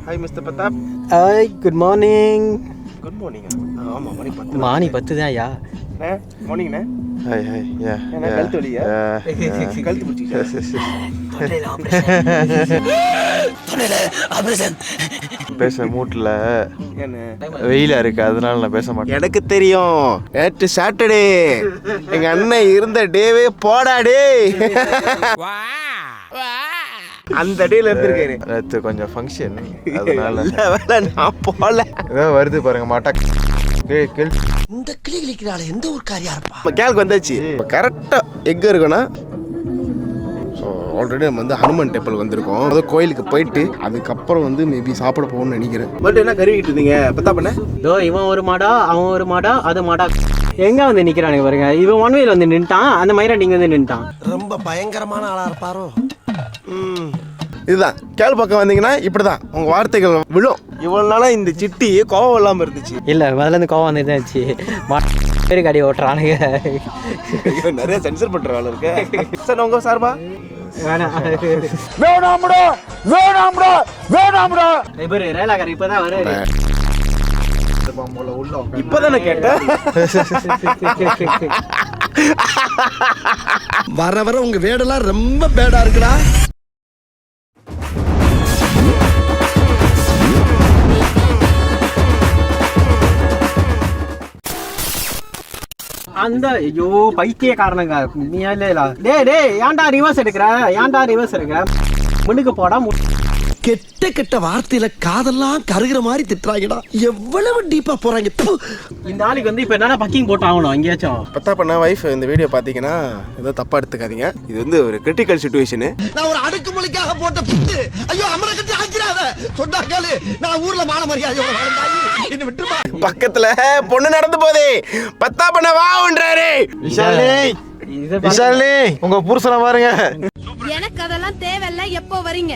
Hi mister Pratap. Hi, good morning. Good morning. ஆமாம், மணி 10. மணி 10 தான் யா. மார்னிங்ண்ணே. Hi hi. யா என்ன கழுத்து வலியா? கழுத்து பிடிச்சிக்கிட்டா? பேச மூட்டில் என்ன வெயிலாக இருக்கு, அதனால நான் பேச மாட்டேன். எனக்கு தெரியும். நேற்று சாட்டர்டே எங்கள் அண்ணன் இருந்த டேவே போடா டே. அந்த டேல இருந்திருக்காரு. நேற்று கொஞ்சம் ஃபங்க்ஷன், அதனால வேலை நான் போல. ஏதோ வருது பாருங்க மாட்டா. இந்த கிளி கிளிக்கிறாள் எந்த ஒரு காரியா இருப்பா. இப்போ கேளுக்கு வந்தாச்சு. இப்போ கரெக்டாக எங்கே இருக்குன்னா, ஸோ ஆல்ரெடி நம்ம வந்து ஹனுமன் டெம்பிள் வந்திருக்கோம். அது கோயிலுக்கு போயிட்டு அதுக்கப்புறம் வந்து மேபி சாப்பிட போகணும்னு நினைக்கிறேன். பட் என்ன கருவிட்டு இருந்தீங்க பத்தா பண்ண? தோ இவன் ஒரு மாடா, அவன் ஒரு மாடா, அது மாடா எங்க வந்து நிக்கிறானுங்க பாருங்க. இவன் ஒன் வேல வந்து நின்ட்டான், அந்த மயிராண்டிங்க வந்து நின்ட்டான். ரொம்ப பயங்கரமான ஆளா இருப்பாரோ. இதுதான் கேள் பக்கம் வந்தீங்கன்னா இப்படிதான் உங்க வார்த்தைகள் விழும். இவ்வளவு நாளா இந்த சிட்டி கோவம் இல்லாம இருந்துச்சு. இல்ல முதல்ல இருந்து கோவம் வந்துருந்துச்சு. பேரு காடி ஓட்டுறானுங்க. நிறைய சென்சர் பண்ற வேலை இருக்கு சார். உங்க சார்பா வேணாம்டா வேணாம்டா வேணாம்டா. இவரு ரேலாகார் இப்பதான் வராரு. இப்பதானே கேட்டேன். வர வர உங்க வேடெல்லாம் ரொம்ப பேடா இருக்குடா. அந்த ஐயோ பைத்தியக்காரனுங்க நீ இல்ல. டேய் ஏன்டா ரிவர்ஸ் எடுக்கிற முன்னுக்கு போடா. கெட்ட கெட்ட வார்த்தையில காதெல்லாம் கருகிற மாதிரி திட்டுறாங்கடா. எவ்வளவு டீப்பா போறாங்க. இந்த ஆளுக்கு வந்து இப்ப என்னன்னா பக்கிங் போட்டு ஆகணும் எங்கேயாச்சும். பத்தா பண்ண வைஃப் இந்த வீடியோ பாத்தீங்கன்னா ஏதோ தப்பா எடுத்துக்காதீங்க. இது வந்து ஒரு கிரிட்டிக்கல் சிச்சுவேஷனு. நான் ஒரு அடுக்குமொழிக்காக போட்ட புட்டு. ஐயோ அமர கட்டி ஆக்கிறாத சொன்னா கேளு. நான் ஊர்ல மான மரியாதையோட வாழ்ந்தாய். என்ன விட்டுருமா. பக்கத்துல பொண்ணு நடந்து போதே பத்தா பண்ண வான்றாரு. விஷாலினி உங்க புருஷனை பாருங்க. எனக்கு அதெல்லாம் தேவையில்ல. எப்போ வரீங்க?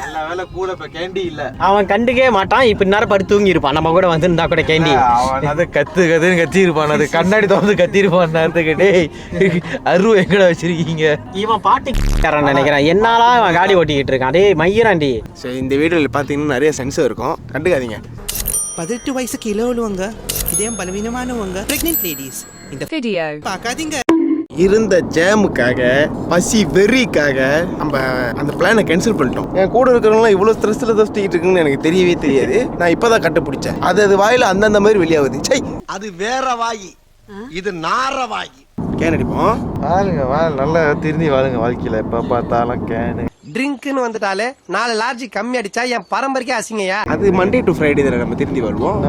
நல்ல வேளை கூட இப்ப கேண்டி இல்ல. அவன் கண்டுக்கவே மாட்டான். இப்ப நேரம் படுத்து தூங்கி இருப்பான். நம்ம கூட வந்திருந்தா கூட கேண்டி அவன் அதை கத்துன்னு கத்தி இருப்பான். அது கண்ணாடி தோந்து கத்தி இருப்பான். நேரத்துக்கு டேய் அருவ எங்கட வச்சிருக்கீங்க. இவன் பாட்டுக்காரன் நினைக்கிறான். என்னால அவன் காடி ஓட்டிக்கிட்டு இருக்கான். டேய் மயிராண்டி. சரி, இந்த வீடியோவில் பார்த்தீங்கன்னா நிறைய சென்சர் இருக்கும், கண்டுக்காதீங்க. 18 வயசு கீழே உள்ளவங்க, இதயம் பலவீனமானவங்க, பிரெக்னென்ட் லேடிஸ் இந்த வீடியோ பார்க்காதீங்க. இருந்த ஜாமுக்காக பசி வெறிக்காக நம்ம அந்த பிளானை கேன்சல் பண்ணிட்டோம். என் கூட இருக்கிறவங்களாம் இவ்வளோ ஸ்ட்ரெஸ்ல தோஸ்டிக்கிட்டு இருக்குன்னு எனக்கு தெரியவே தெரியாது. நான் இப்போதான் கண்டுபிடிச்சேன். அது வாயில அந்தந்த மாதிரி வெளியாகுது. சை, அது வேற வாயி, இது நார வாயி. கேன் அடிப்போம். வாழுங்க நல்லா திருந்தி வாழுங்க வாழ்க்கையில. எப்ப பார்த்தாலும் கேனு ட்ரிங்க்னு வந்துட்டாலே 4 லார்ஜி கம்மி அடிச்சா என் பரம்பரைக்கே அசிங்கயா. அது மண்டே டு ஃப்ரைடே தானே நம்ம திருந்தி வாழ்வோம்.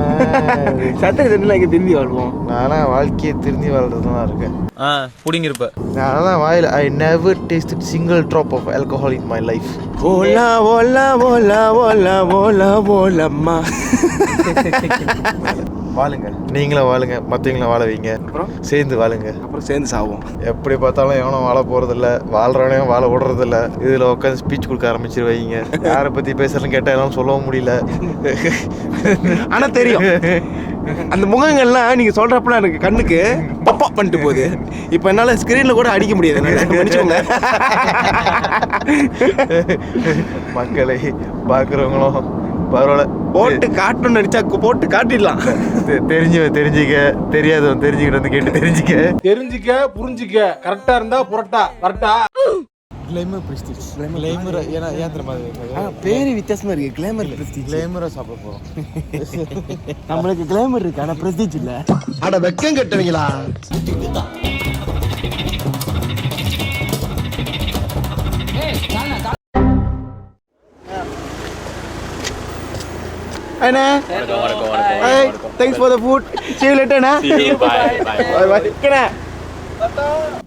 சாட்டர்டே சண்டே இங்கே திருந்தி வாழ்வோம். நான்லாம் வாழ்க்கையை திருந்தி வாழ்றதுதான் இருக்கேன். புடிங்கிருப்ப நான்லாம் வாயில் I never tasted single drop of alcohol in my life. ஓலா ஓலா ஓலா ஓலா ஓலா ஓலம்மா. வாழுங்க, நீங்களும் வாழுங்க, மற்றவங்களும் வாழ வைங்க, அப்புறம் சேர்ந்து வாழுங்க, அப்புறம் சேர்ந்து சாவோம். எப்படி பார்த்தாலும் எவனும் வாழ போகிறதில்ல, வாழ்கிறவனையும் வாழ விடுறதில்ல. இதில் உட்காந்து ஸ்பீச் கொடுக்க ஆரம்பிச்சிருவீங்க. யாரை பற்றி பேசுறதுன்னு கேட்டால் எல்லாம் சொல்லவும் முடியல. ஆனால் தெரியும் அந்த முகங்கள்லாம் நீங்கள் சொல்கிறப்பலாம் எனக்கு கண்ணுக்கு பப்பா பண்ணிட்டு போகுது. இப்போ என்னால் ஸ்க்ரீனில் கூட அடிக்க முடியாது. மன்னிச்சுக்கோங்க. மக்களை பார்க்குறவங்களும் பரவாயில்ல, போட்டு காட்டணும்னு நினைச்சா போட்டு காட்டிடலாம். தெரிஞ்சுக்க, தெரியாதவன் தெரிஞ்சுக்கிட்டு வந்து கேட்டு தெரிஞ்சுக்க புரிஞ்சுக்க. கரெக்டா இருந்தா புரட்டா கரெக்டா. Climber prestige. கிளைமர் ஏன்னா ஏன் தெரியுமா பேரு வித்தியாசமா இருக்கு. Climber prestige. கிளைமராக சாப்பிட போகிறோம். நம்மளுக்கு கிளைமர் இருக்கு, ஆனால் பிரஸ்டீஜ் இல்லை. அட வெக்கம் கட்டுவீங்களா. அண்ணா thanks for the food. See you later Anna. bye.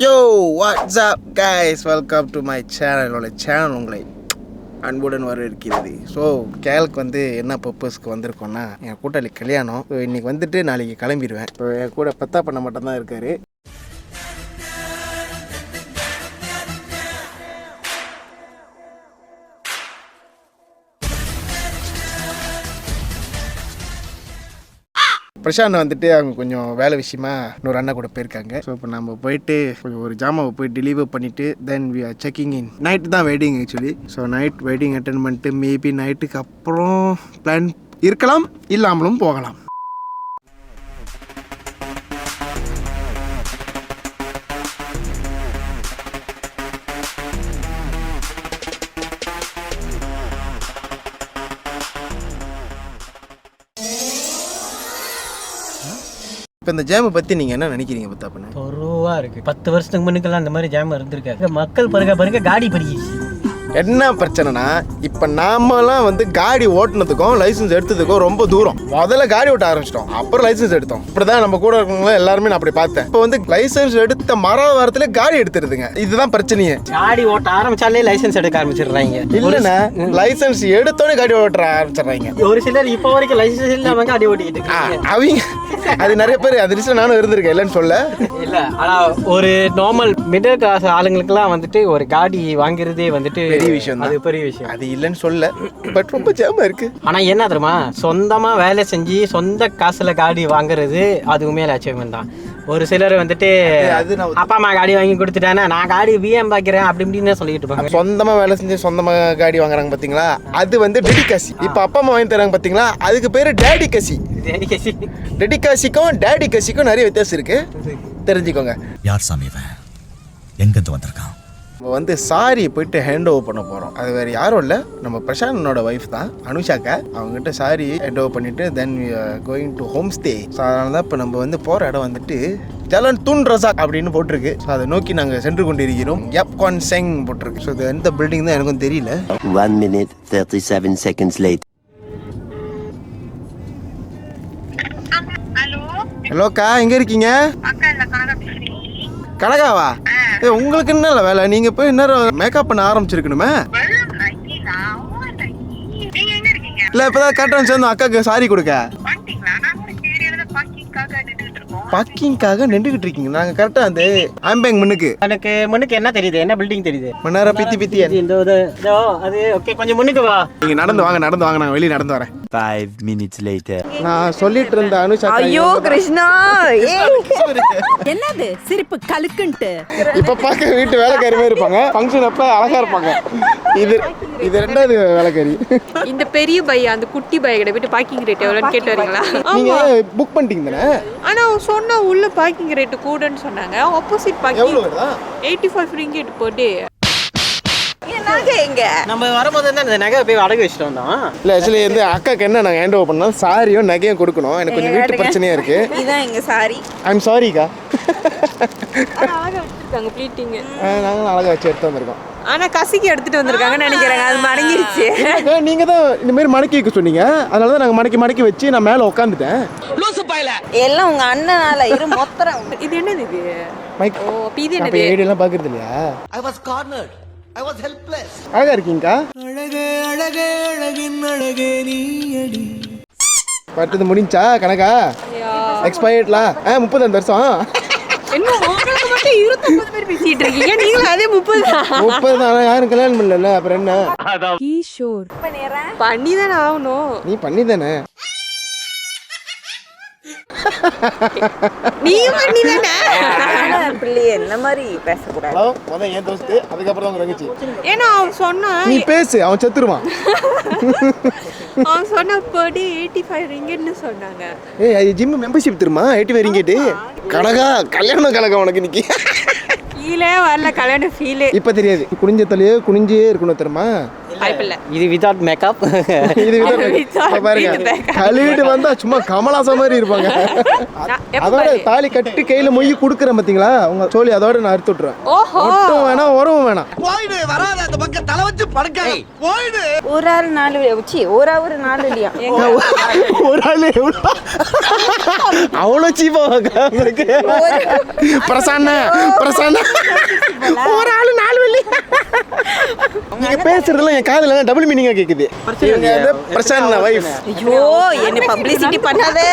Yo, what's up guys, welcome to my channel. என்னோட சேனல் உங்களை அன்புடன் வரவேற்கிறது. ஸோ கேலுக்கு வந்து என்ன பர்பஸ்க்கு வந்திருக்கோன்னா, என் கூட்டாளி கல்யாணம். ஸோ இன்றைக்கி வந்துட்டு நாளைக்கு கிளம்பிடுவேன். ஸோ என் கூட பத்தா பண்ண மட்டும்தான் இருக்காரு. பிரசாந்த் வந்துட்டு அவங்க கொஞ்சம் வேலை விஷயமா இன்னொரு அண்ணா கூட போயிருக்காங்க. ஸோ இப்போ நம்ம போயிட்டு கொஞ்சம் ஒரு ஜாமாவை போய் டெலிவர் பண்ணிவிட்டு then we are checking in. Night தான் wedding actually. So night wedding attend பண்ணிட்டு மேபி நைட்டுக்கு அப்புறம் பிளான் இருக்கலாம், இல்லாமலும் போகலாம். இப்போ இந்த ஜாமை பற்றி நீங்கள் என்ன நினைக்கிறீங்க பத்தாப்பண்ண? பொருவா இருக்கு. 10 வருஷத்துக்கு முன்னுக்கெல்லாம் இந்த மாதிரி ஜாம் இருந்திருக்காரு. மக்கள் பருக காடி பறிக்கிச்சு. என்ன பிரச்சனைனா இப்போ நாமெல்லாம் வந்து காடி ஓட்டுனதுக்கும் லைசன்ஸ் எடுத்ததுக்கும் ரொம்ப தூரம். முதல்ல காடி ஓட்ட ஆரம்பிச்சிட்டோம், அப்புறம் லைசன்ஸ் எடுத்தோம். இப்படிதான் நம்ம கூட இருக்கவங்க எல்லாருமே நான் அப்படி பார்த்தேன். இப்போ வந்து லைசன்ஸ் எடுத்த வாரத்துல காடி எடுத்துருதுங்க. இதுதான் பிரச்சனையே. காடி ஓட்ட ஆரம்பிச்சாலே லைசன்ஸ் எடுக்க ஆரம்பிச்சிடுறாங்க. இல்லைன்னா லைசன்ஸ் எடுத்தோடனே காடி ஓட்ட ஆரம்பிச்சிடுறாங்க. ஒரு சிலர் இப்போ வரைக்கும் லைசன்ஸ் இல்லாம காடி ஓட்டிக்கிட்டு இருக்காங்க. அவங்க அது நிறைய பேர் அது லிஸ்ட்ல நானும் இருந்திருக்கேன், இல்லைன்னு சொல்ல. இல்ல ஆனா ஒரு நார்மல் மிடில் கிளாஸ் ஆளுங்களுக்குலாம் வந்துட்டு ஒரு காடி வாங்குறதே வந்துட்டு பெரிய விஷயம் தான். அது பெரிய விஷயம். அது இல்லைன்னு சொல்ல, பட் ரொம்ப ஜாமா இருக்கு. ஆனா என்ன தெரியுமா, சொந்தமா வேலை செஞ்சு சொந்த காசுல காடி வாங்குறது அது உண்மையில அச்சீவ்மெண்ட் தான். ஒரு சிலர் வந்துட்டு அப்பா அம்மா காடி வாங்கி கொடுத்துட்டானே நான் காடி பிஎம் பாக்கிறேன் அப்படி இப்படின்னு சொல்லிட்டு இருப்பாங்க. சொந்தமா வேலை செஞ்சு சொந்தமா காடி வாங்குறாங்க பாத்தீங்களா, அது வந்து டெடிகாசி. இப்ப அப்பா அம்மா வாங்கி தராங்க பாத்தீங்களா, அதுக்கு பேரு டேடி கசி. டெடிகாசிக்கும் டேடி கசிக்கும் நிறைய வித்தியாசம் இருக்கு, தெரிஞ்சுக்கோங்க. யார் சாமி இவன், எங்கிருந்து வந்திருக்கான்? நம்ம வந்து சாரி போயிட்டு ஹேண்ட் ஓவர் பண்ண போகிறோம். அது வேறு யாரும் இல்லை, நம்ம பிரசாந்தனோட ஒய்ஃப் தான், அனுஷாக்கா. அவங்ககிட்ட சாரி ஹேண்ட் ஓவர் பண்ணிவிட்டு then we are going to home stay. So அதனால தான் இப்போ நம்ம வந்து போகிற இடம் வந்துட்டு ஜலன் தூன் ரசாக் அப்படின்னு போட்டிருக்கு. ஸோ அதை நோக்கி நாங்கள் சென்று கொண்டிருக்கிறோம். யப் கான் செங் போட்டிருக்கு. ஸோ இது எந்த பில்டிங் தான் எனக்கும் தெரியல. 1 minute 37 seconds later. ஹலோக்கா, எங்கே இருக்கீங்க? கனகாவா? உங்களுக்கு என்ன வேலை? நீங்க போய் இன்னும் மேக்கப் பண்ண ஆரம்பிச்சிருக்கணுமே. இல்ல இப்பதான் கரெக்டாக சேர்ந்தோம் அக்காக்கு சாரி கொடுக்க. பார்க்கிங்காக நின்றுகிட்டு இருக்கீங்க. நாங்க கரெக்டா அந்த ஆம்பேங் முன்னுக்கு. எனக்கு முன்னுக்கு என்ன தெரியுது, என்ன பில்டிங் தெரியுது? மன்னார பித்தி பித்தி அது ஓகே, கொஞ்சம் முன்னுக்கு வா. நீங்க நடந்து வாங்க, நான் வெளியே நடந்து வரேன். 5 minutes later. நான் சொல்லிட்டு இருந்த அனுஷா. ஐயோ கிருஷ்ணா, என்னது சிரிப்பு கலுக்குன்ட்டு? இப்ப பார்க்க வீட்டு வேலைக்காரி மாதிரி இருப்பாங்க, ஃபங்க்ஷன் அப்ப அழகா இருப்பாங்க. இது ரெண்டாவது வேலைக்காரி. இந்த பெரிய பையா அந்த குட்டி பைய கிட்ட போயிட்டு பார்க்கிங் ரேட் எவ்வளோன்னு கேட்டு வரீங்களா? நீங்க புக் பண்ணிட்டீங்க தானே? ஆனா சொன்னா உள்ள பார்க்கிங் ரேட் கூடன்னு சொன்னாங்க. ஆப்போசிட் பார்க்கிங் எவ்வளவு வருதா? 85 ringgit per day. நம்ம வரும்போது தான் இந்த நகை போய் அடகு வச்சுட்டு வந்தோம். இல்ல ஆக்சுவலி வந்து அக்காக்கு என்ன நாங்கள் ஹேண்ட் ஓவர் பண்ணோம், சாரியும் நகையும் கொடுக்கணும். எனக்கு கொஞ்சம் வீட்டு பிரச்சனையா இருக்கு. இதான் எங்க சாரி. ஐம் சாரிக்கா. அழகா வச்சிருக்காங்க ப்ளீட்டிங். நாங்களும் அழகா வச்சு எடுத்து வந்திருக்கோம். ஆனா கசிக்கு எடுத்துட்டு வந்திருக்காங்கன்னு நினைக்கிறேன். அது மடங்கிருச்சு. நீங்க தான் இந்த மாதிரி மடக்கி வைக்க சொன்னீங்க, அதனால தான் நாங்கள் மடக்கி வச்சு நான் மேலே உட்காந்துட்டேன். எல்லாம் உங்க அண்ணனால இரு மொத்தம். இது என்னது இது? மைக். ஓ இது அப்ப என்னது? வீடியோ எல்லாம் பாக்குறது இல்லையா? I was cornered. I was helpless. அழகா இருக்கீங்கக்கா. பட்டது முடிஞ்சா கணக்கா? எக்ஸ்பயர்ட்ல 35 வருஷம். என்ன உங்களுக்கு மட்டும் 29 பேர் பேசிட்டு இருக்கீங்க, நீங்களும் அதே 30 தான். யாரும் கல்யாணம் பண்ணல, அப்புறம் என்ன? கிஷோர் பண்ணி தானே ஆகணும். நீ பண்ணி தானே? நீ பண்ணி தானே? பிள்ளை என்ன மாதிரி பேசக்கூடாது. ஹலோ, முதல்ல என் தோஸ்து, அதுக்கப்புறம் தான் ரங்கிச்சு. ஏன்னா அவன் சொன்னா நீ பேசு, அவன் செத்துருவான். அவன் சொன்ன per day 85 ringgitன்னு சொன்னாங்க. ஏய், அது ஜிம் மெம்பர்ஷிப் திருமா 85 ringgit. கணக்கா கல்யாணம் கணக்கா உனக்கு இன்னைக்கு. ஃபீலே வரல, கல்யாண ஃபீலே இப்ப தெரியாது. குனிஞ்ச தலையே குனிஞ்சே இருக்கணும் தெரியுமா? வாய்ப்பில்லை. இது வித்வுட் மேக்கப். இது பாருங்க, கழுவிட்டு வந்தா சும்மா கமலாசம் மாதிரி இருப்பாங்க. அதோட தாலி கட்டி கையில மொய் குடுக்குறேன் பாத்தீங்களா, உங்க சோழி அதோட நான் அறுத்து விட்டுருவேன். ஒட்டும் வேணாம், உறவும் வேணாம். போயிடு, வராத அந்த பக்கம் தலை வச்சு படுக்க. போயிடு. ஒரு ஆள் 4 உச்சி, ஒரு 4 இல்லையா? ஒரு ஆளு எவ்வளவு அவ்வளோ சீப்பா உங்களுக்கு? பிரசான ஒரு ஆளு 4 வெள்ளி. நீங்க பேசுறதுல என் காதுல டபுள் மீனிங்கா கேக்குது. பிரசான வைஃப். ஐயோ என்ன பப்ளிசிட்டி பண்ணாதே.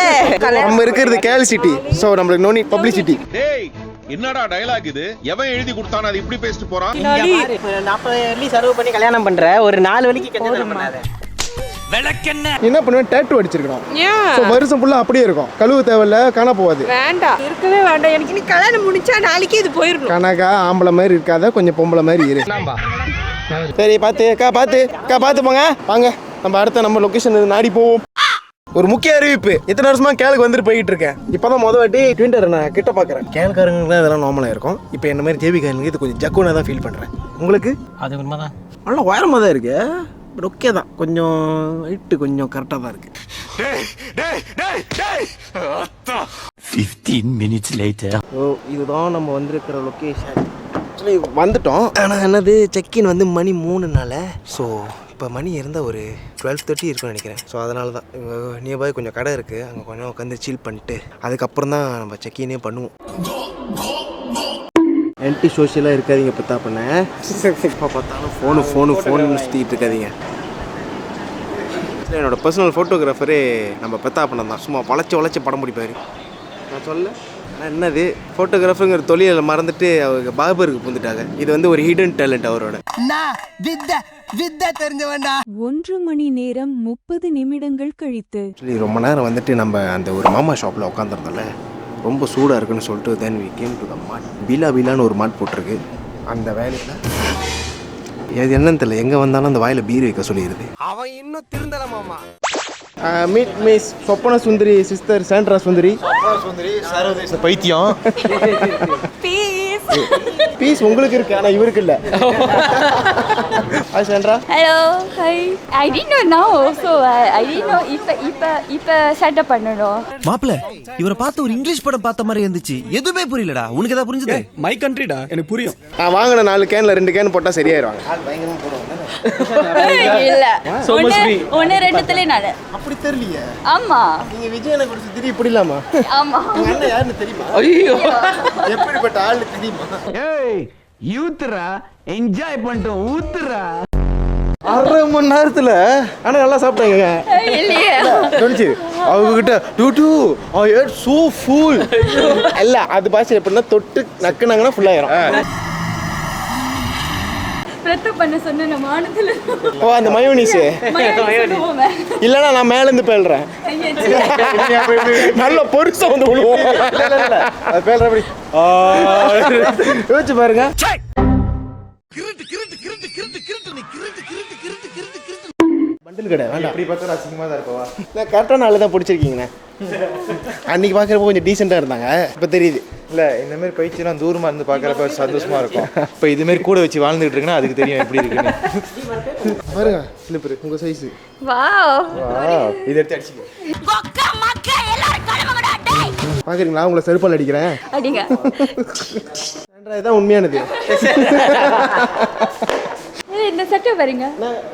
நம்ம இருக்கிறது கேல் சிட்டி, சோ நமக்கு நோ நீட் பப்ளிசிட்டி. டேய் என்னடா டயலாக் இது? எவன் எழுதி கொடுத்தானே அது இப்படி பேசிட்டு போறான்? 40 வெள்ளி செலவு பண்ணி கல்யாணம் பண்ற, ஒரு 4 வெள்ளிக்கு கல்யாணம் பண்ணாத. என்ன பண்ணுவேன், டேட்டு அடிச்சிருக்கணும். ஸோ வருஷம் ஃபுல்லாக அப்படியே இருக்கும், கழுவு தேவையில்ல, காண போகாது. வேண்டாம், இருக்கவே வேண்டாம். எனக்கு நீ கல்யாணம் முடிச்சா நாளைக்கே இது போயிடணும். கணக்கா ஆம்பளை மாதிரி இருக்காத, கொஞ்சம் பொம்பளை மாதிரி இரு. சரி பார்த்து போங்க. வாங்க நம்ம அடுத்த நம்ம லொக்கேஷன் நாடி போவோம். ஒரு முக்கிய அறிவிப்பு, எத்தனை வருஷமா கேளுக்கு வந்துட்டு போயிட்டு இருக்கேன். இப்போதான் மொதல் வாட்டி ட்விண்டர் நான் கிட்ட பார்க்குறேன். கேளுக்காரங்களுக்கு இதெல்லாம் நார்மலாக இருக்கும். இப்போ என்ன மாதிரி ஜேபி காரங்களுக்கு இது கொஞ்சம் ஜக்குன்னு தான் ஃபீல் பண்ணுறேன். உங்களுக்கு அது உண்மைதான், நல்லா உயரமாக தான் இருக்கு. பட் ஓகே தான், கொஞ்சம் ஹைட்டு கொஞ்சம் கரெக்டாக தான் இருக்கு. 15 minutes later. ஓ, இதுதான் நம்ம வந்திருக்கிற லொக்கேஷன். ஆக்சுவலி வந்துட்டோம், ஆனால் என்னது செக்இன் வந்து மணி 3:00. ஸோ இப்போ மணி இருந்தால் ஒரு 12:30 இருக்குன்னு நினைக்கிறேன். ஸோ அதனால தான் இங்கே நியர்பை கொஞ்சம் கடை இருக்குது, அங்கே கொஞ்சம் உட்காந்து சீல் பண்ணிட்டு அதுக்கப்புறம் தான் நம்ம செக்இனே பண்ணுவோம். ஆன்டி சோஷியலாக இருக்காதீங்க பத்தா பண்ண. இப்போ பார்த்தாலும் ஃபோனு சுற்றிக்கிட்டு இருக்காதீங்க. என்னோட பர்சனல் ஃபோட்டோகிராஃபரே நம்ம பெத்தா பண்ண தான், சும்மா வளைச்சி படம் பிடிப்பாரு. நான் சொல்ல ஆனால் என்னது ஃபோட்டோகிராஃபருங்கிற தொழிலை மறந்துட்டு அவங்க பாபருக்கு புந்துட்டாங்க. இது வந்து ஒரு ஹிடன் டேலண்ட் அவரோட. தெரிஞ்ச வேண்டாம். 1 மணி நேரம் 30 நிமிடங்கள் கழித்து ரொம்ப நேரம் வந்துட்டு நம்ம அந்த ஒரு மாமா ஷாப்பில் உட்காந்துருந்தோம்ல, ரொம்ப சூடாக இருக்குன்னு சொல்லிட்டு then we came to the mall. பிலான்னு ஒரு மாட் போட்டிருக்கு. அந்த வேலையில் இது என்னன்னு தெரியல, எங்கே வந்தாலும் அந்த வாயில் பீர் வைக்க சொல்லிடுது. அவன் இன்னும் திருந்தல மாமா. மீட் மிஸ் சொப்பன சுந்தரி சிஸ்டர் சாண்ட்ரா சுந்தரி. பைத்தியம் பீஸ் உங்களுக்கு இருக்கு, ஆனால் இவருக்கு இல்லை. Hi Sandra. Hello, hi. I did not know, so I did know இப்ப செட்டப் பண்ணனும். மாப்ள, இவரை பார்த்து ஒரு இங்கிலீஷ் படம் பார்த்த மாதிரி இருந்துச்சு. எதுவுமே புரியலடா. உனக்கு ஏதாவது புரிஞ்சுது? மை கண்ட்ரிடா, எனக்கு புரியும். நான் வாங்கின 4 கேன்ல 2 கேன் போட்டால் சரியாயிருவாங்க. இல்ல, ஒன்னு ரெண்டுத்துல நானு அப்படி தெரியலையே. ஆமா, நீங்க விஜயனை குறித்து திடீர் இப்படி இல்லாமா? ஆமா. உங்க அண்ணன் யாருன்னு தெரியுமா? ஐயோ, எப்படிப்பட்ட ஆளு தெரியுமா? ஏய், யூத்ரா, என்ஜாய் பண்ணிட்டு ஊத்துறா. 1/2 மணி நேரத்துல ஆனா நல்லா சாப்பிட்டாங்க. இல்லையே, தோணுச்சு அவங்க கிட்ட do I ate so full. இல்ல அது பாஷை எப்படின்னா தொட்டு நக்குனாங்கன்னா ஃபுல் ஆயிரும். பிரத்து பண்ண சொன்ன நான் வானத்துல ஓ, அந்த மயோனீஸ் இல்லைன்னா நான் மேல இருந்து பேல்றேன். நல்ல பொருசா வந்து விழுவோம். அது பேல்ற அப்படி யோசிச்சு பாருங்க. பண்டில் கடை வேண்டாம். அப்படி பார்த்தா அசிங்கமாக தான் இருப்பவா? நான் கரெக்டான ஆளு தான் பிடிச்சிருக்கீங்கண்ணே. அன்னைக்கு பார்க்குறப்ப கொஞ்சம் டீசெண்டாக இருந்தாங்க, இப்போ தெரியுது. இல்லை, இந்த மாதிரி பயிற்சியெல்லாம் தூரமாக இருந்து பார்க்குறப்ப சந்தோஷமாக இருக்கும். இப்போ இதுமாரி கூட வச்சு வாழ்ந்துகிட்டு இருக்குன்னா அதுக்கு தெரியும் எப்படி இருக்குன்னு. பாருங்க ஸ்லிப்பரு உங்கள் சைஸு. வாவ், இதை எடுத்து அடிச்சுக்கோ. பார்க்குறீங்களா, உங்களை செருப்பால் அடிக்கிறேன். அடிங்க. இதுதான் உண்மையானது. இந்த சட்டை பாருங்க.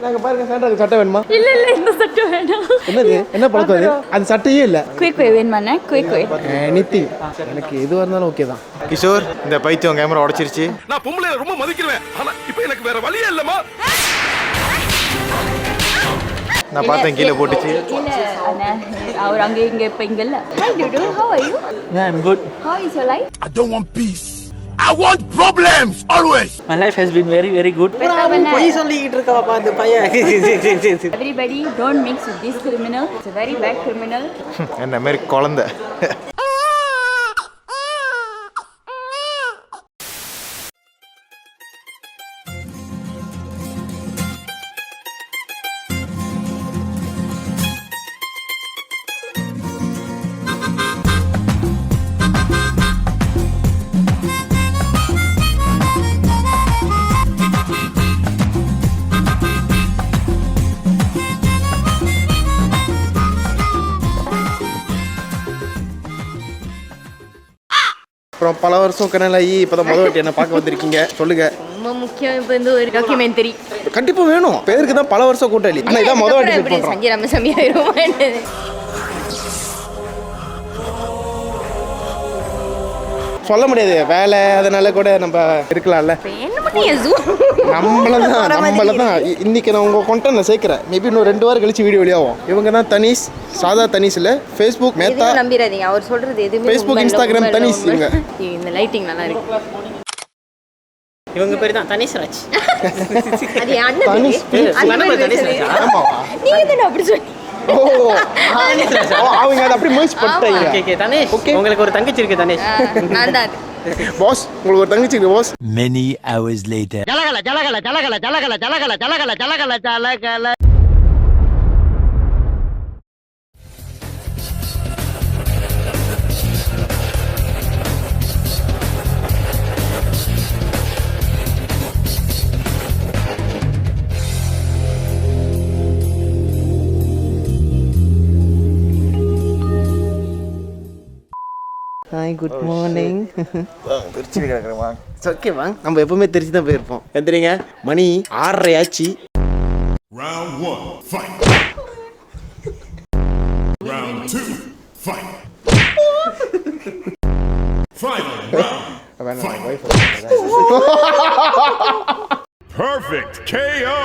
நாங்கள் பாருங்க, சாண்டாக்கு சட்டை வேணுமா? இல்ல இந்த சட்டை வேண்டாம். என்னது, என்ன பழக்கம் அது? அது சட்டையே இல்லை. குயிக் வேணுமாண்ணே? குயிக் எனிதிங், எனக்கு எதுவாக இருந்தாலும் ஓகே தான். கிஷோர், இந்த பைத்தியம் கேமரா உடைச்சிருச்சு. நான் பொம்பளை ரொம்ப மதிக்கிறேன், ஆனா இப்போ எனக்கு வேற வழியே இல்லமா. நான் பார்த்தேன் கீழே போட்டுச்சு. இல்ல அண்ணா, அவர் அங்க இங்க இப்ப இங்க இல்ல. Hi Dudu, how are you? yeah, I'm good. How is your life? I don't want peace. I want problems always. My life has been very, very good. பொய் சொல்லிக்கிட்டு இருக்கா பாத்து பையன். Everybody don't mix with this criminal. It's a very bad criminal. என்ன மாதிரி குழந்தை. அப்புறம் பல வருஷம் கனல் ஆகி இப்போ தான் முதல் வாட்டி என்ன பார்க்க வந்திருக்கீங்க, சொல்லுங்க. ரொம்ப முக்கியம் இப்போ வந்து ஒரு டாக்குமெண்டரி கண்டிப்பாக வேணும். பேருக்கு தான் பல வருஷம் கூட்டாளி, ஆனால் இதான் முதல் வாட்டி மீட் பண்ணுறோம். சங்கி ராமசாமி ஆயிரும். சொல்ல முடியாது, வேலை அதனால கூட நம்ம இருக்கலாம்ல. என்ன பண்ணி நம்மள தான் இன்னைக்கு நான் உங்கள் கொண்டு நான் சேர்க்குறேன். மேபி இன்னும் 2 வாரம் கழிச்சு வீடியோ வெளியாகும். இவங்க தான் தனீஷ், சாதா தனீஷ் இல்லை, ஃபேஸ்புக் மேத்தா. நம்பிடாதீங்க அவர் சொல்றது எதுவுமே. Facebook, Instagram Tanish. இவங்க இந்த லைட்டிங் நல்லா இருக்கு. இவங்க பேர் தான் தனேஷ்ராஜ். அது என் அண்ணன் பேரு. உங்க அண்ணன் பேர் தனேஷ்ராஜா? நீங்க தானே அப்படி சொன்னீங்க. ஓ அவங்க அதை அப்படி merge பண்ணிட்டாங்க. Okay okay Dhanesh. உங்களுக்கு ஒரு தங்கச்சி இருக்கு தனேஷ். நான் தான் அது. பாஸ் உங்களுக்கு ஒரு தங்கச்சி இருக்கு பாஸ். Many hours later. ஜலகல ஜலகல ஜலகல ஜலகல ஜலகல ஜலகல ஜலகல ஜலகல. Hi good morning. திருச்சி கிடக்குறேன். ஓகே வாங்க, நம்ம எப்பவுமே திருச்சி தான் போயிருப்போம். எந்திரிங்க, மணி 6:30 ஆச்சு. Round 1 fight. Round 2 fight. Final round. Perfect KO.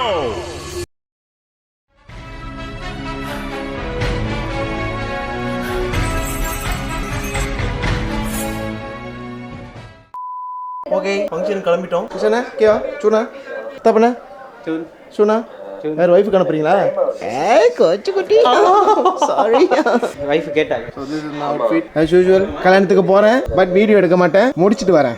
Okay function கிளம்பிட்டோம். சுனா கேவா சுனா தப்பனா சுனா வேற வைஃப் அனுப்புறீங்களா? ஏய் கோச்சு குட்டி சாரி வைஃப் கேட்டாங்க. So this is my outfit as usual. கல்யாணத்துக்கு போறேன் பட் வீடியோ எடுக்க மாட்டேன், முடிச்சிட்டு வரேன்.